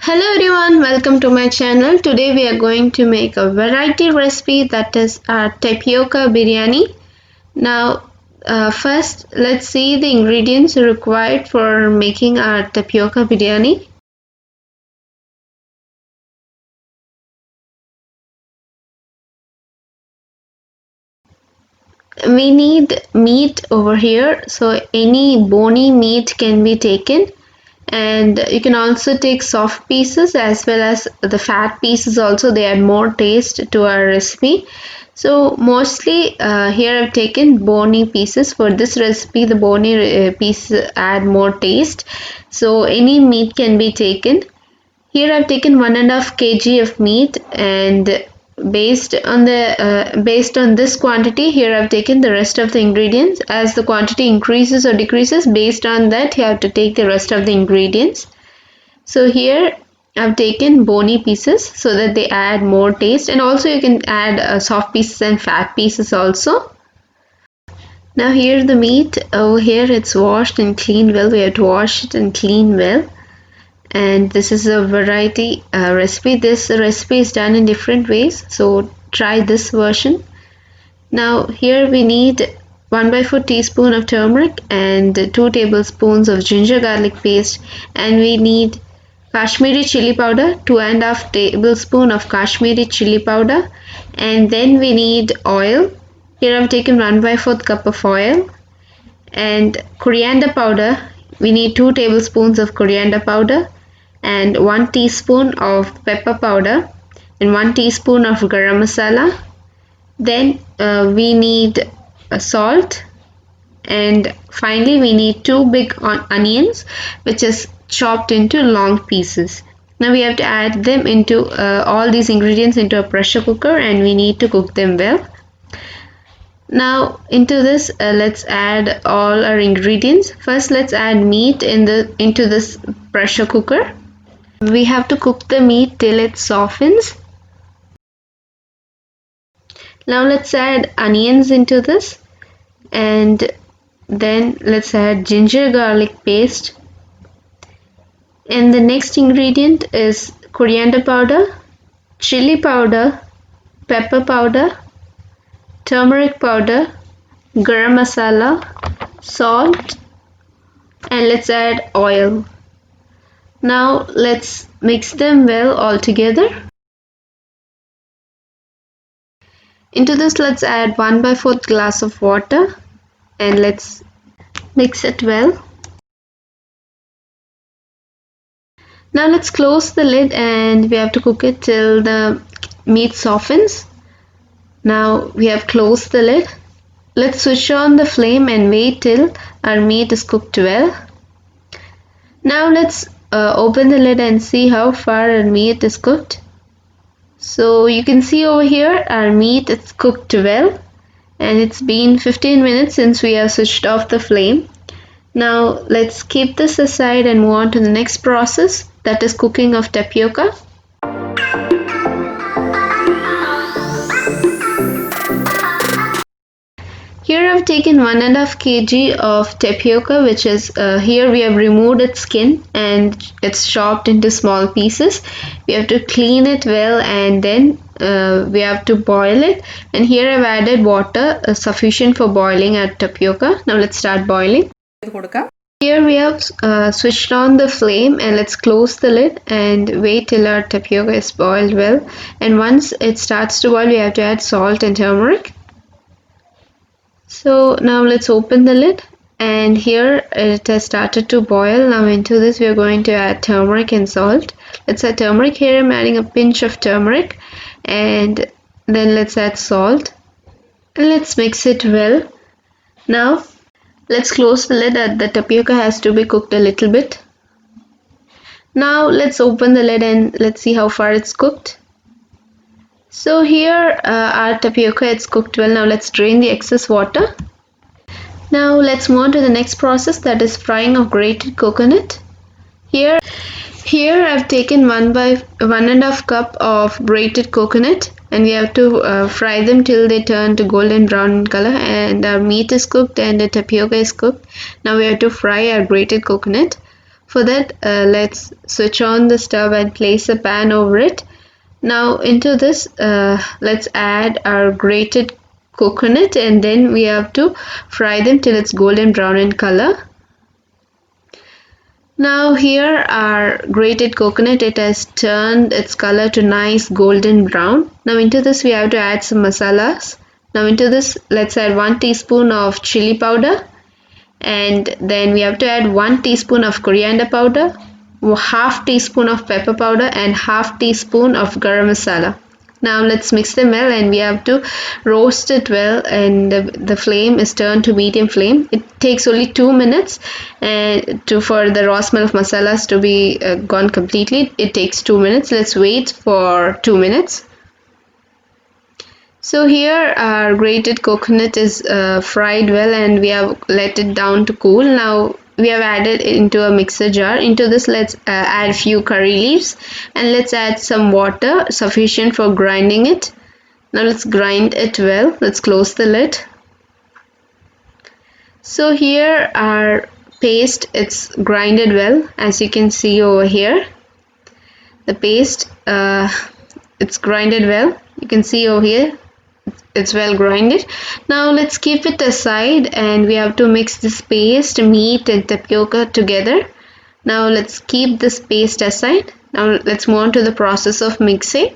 Hello everyone, welcome to my channel. Today we are going to make a variety recipe, that is tapioca biryani. Now first let's see the ingredients required for making our tapioca biryani. We need meat over here, so any bony meat can be taken, and you can also take soft pieces as well as the fat pieces also. They add more taste to our recipe. So mostly here I've taken bony pieces. For this recipe the bony pieces add more taste, so any meat can be taken. Here I've taken 1.5 kg of meat, and based on this quantity, here I've taken the rest of the ingredients. As the quantity increases or decreases, based on that you have to take the rest of the ingredients. So here I've taken bony pieces so that they add more taste, and also you can add soft pieces and fat pieces also. Now here the meat over here, it's washed and cleaned well. We have to wash it and clean well. And this is a variety recipe. This recipe is done in different ways, so try this version. Now here we need 1/4 teaspoon of turmeric and 2 tablespoons of ginger garlic paste, and we need Kashmiri chili powder, 2.5 tablespoon of Kashmiri chili powder, and then we need oil. Here I've taken 1/4 cup of oil, and coriander powder. We need 2 tablespoons of coriander powder, and 1 teaspoon of pepper powder, and 1 teaspoon of garam masala. Then we need salt, and finally we need 2 big onions which is chopped into long pieces. Now we have to add them into all these ingredients into a pressure cooker, and we need to cook them well. Now into this let's add all our ingredients. First let's add meat into this pressure cooker. We have to cook the meat till it softens. Now let's add onions into this, and then let's add ginger garlic paste. And the next ingredient is coriander powder, chili powder, pepper powder, turmeric powder, garam masala, salt, and let's add oil. Now let's mix them well all together. Into this let's add 1/4 glass of water, and let's mix it well. Now let's close the lid, and we have to cook it till the meat softens. Now we have closed the lid. Let's switch on the flame and wait till our meat is cooked well. Now let's open the lid and see how far our meat is cooked. So you can see over here our meat is cooked well, and it's been 15 minutes since we have switched off the flame. Now let's keep this aside and move on to the next process, that is cooking of tapioca. Here I've taken 1.5 kg of tapioca, which is here we have removed its skin and it's chopped into small pieces. We have to clean it well, and then we have to boil it. And here I've added water sufficient for boiling our tapioca. Now let's start boiling. Here we have switched on the flame, and let's close the lid and wait till our tapioca is boiled well. And once it starts to boil, we have to add salt and turmeric. So now let's open the lid, and here it has started to boil. Now into this we are going to add turmeric and salt. Let's add turmeric. Here I'm adding a pinch of turmeric, and then let's add salt, and let's mix it well. Now let's close the lid. The tapioca has to be cooked a little bit. Now let's open the lid and let's see how far it's cooked. So here our tapioca is cooked well. Now let's drain the excess water. Now let's move on to the next process, that is frying of grated coconut. Here I've taken 1/1.5 cup of grated coconut, and we have to fry them till they turn to golden brown in color. And our meat is cooked and the tapioca is cooked. Now we have to fry our grated coconut. For that, let's switch on the stove and place a pan over it. Now into this, let's add our grated coconut, and then we have to fry them till it's golden brown in color. Now here our grated coconut, it has turned its color to nice golden brown. Now into this we have to add some masalas. Now into this, let's add 1 teaspoon of chili powder, and then we have to add 1 teaspoon of coriander powder, half teaspoon of pepper powder, and half teaspoon of garam masala. Now let's mix them well, and we have to roast it well, and the flame is turned to medium flame. It takes only 2 minutes and for the raw smell of masalas to be gone completely. It takes 2 minutes. Let's wait for 2 minutes. So here our grated coconut is fried well, and we have let it down to cool. Now we have added it into a mixer jar. Into this, let's add few curry leaves, and let's add some water sufficient for grinding it. Now let's grind it well. Let's close the lid. So here our paste, it's grinded well, as you can see over here. The paste, it's grinded well. You can see over here, it's well grinded. Now let's keep it aside, and we have to mix this paste, meat and tapioca together. Now let's keep this paste aside. Now let's move on to the process of mixing.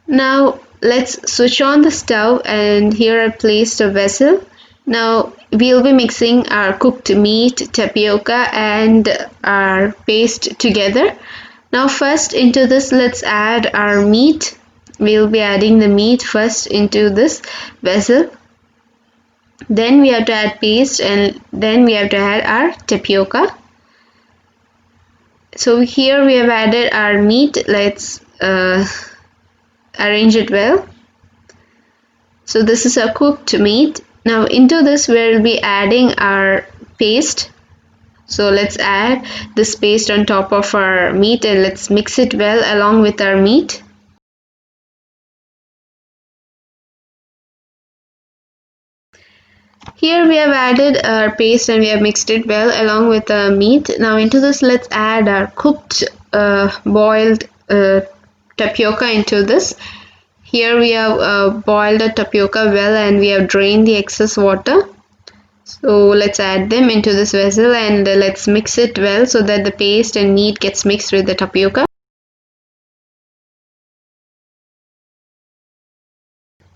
Now let's switch on the stove, and here I placed a vessel. Now we'll be mixing our cooked meat, tapioca and our paste together. Now first into this, let's add our meat. We'll be adding the meat first into this vessel. Then we have to add paste, and then we have to add our tapioca. So here we have added our meat. Let's arrange it well. So this is our cooked meat. Now into this we'll be adding our paste. So let's add this paste on top of our meat, and let's mix it well along with our meat. Here we have added our paste, and we have mixed it well along with the meat. Now into this, let's add our cooked boiled tapioca into this. Here we have boiled the tapioca well, and we have drained the excess water. So let's add them into this vessel, and let's mix it well so that the paste and meat gets mixed with the tapioca.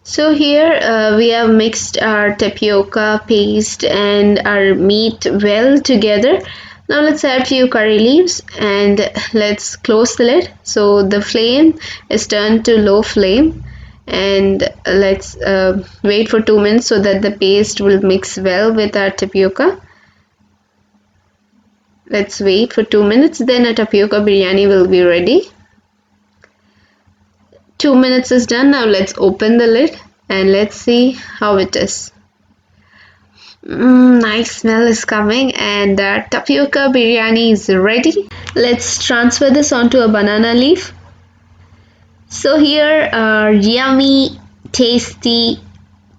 So here we have mixed our tapioca paste and our meat well together. Now let's add few curry leaves, and let's close the lid. So the flame is turned to low flame, and let's wait for 2 minutes so that the paste will mix well with our tapioca. Let's wait for 2 minutes, then a tapioca biryani will be ready. 2 minutes is done. Now let's open the lid and let's see how it is. Nice smell is coming, and the tapioca biryani is ready. Let's transfer this onto a banana leaf. So here our yummy, tasty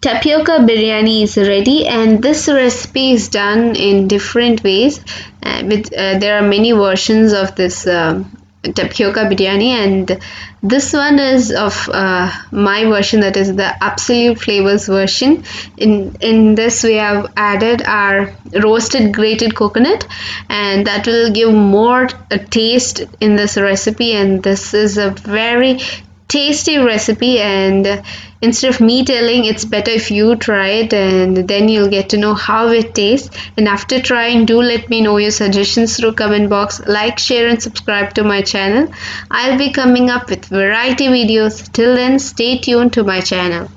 tapioca biryani is ready, and this recipe is done in different ways. There are many versions of this tapioca biryani, and this one is of my version, that is the absolute flavors version. In this we have added our roasted grated coconut, and that will give more taste in this recipe, and this is a very tasty recipe. And instead of me telling, it's better if you try it, and then you'll get to know how it tastes. And after trying, do let me know your suggestions through comment box. Like, share and subscribe to my channel. I'll be coming up with variety videos. Till then, stay tuned to my channel.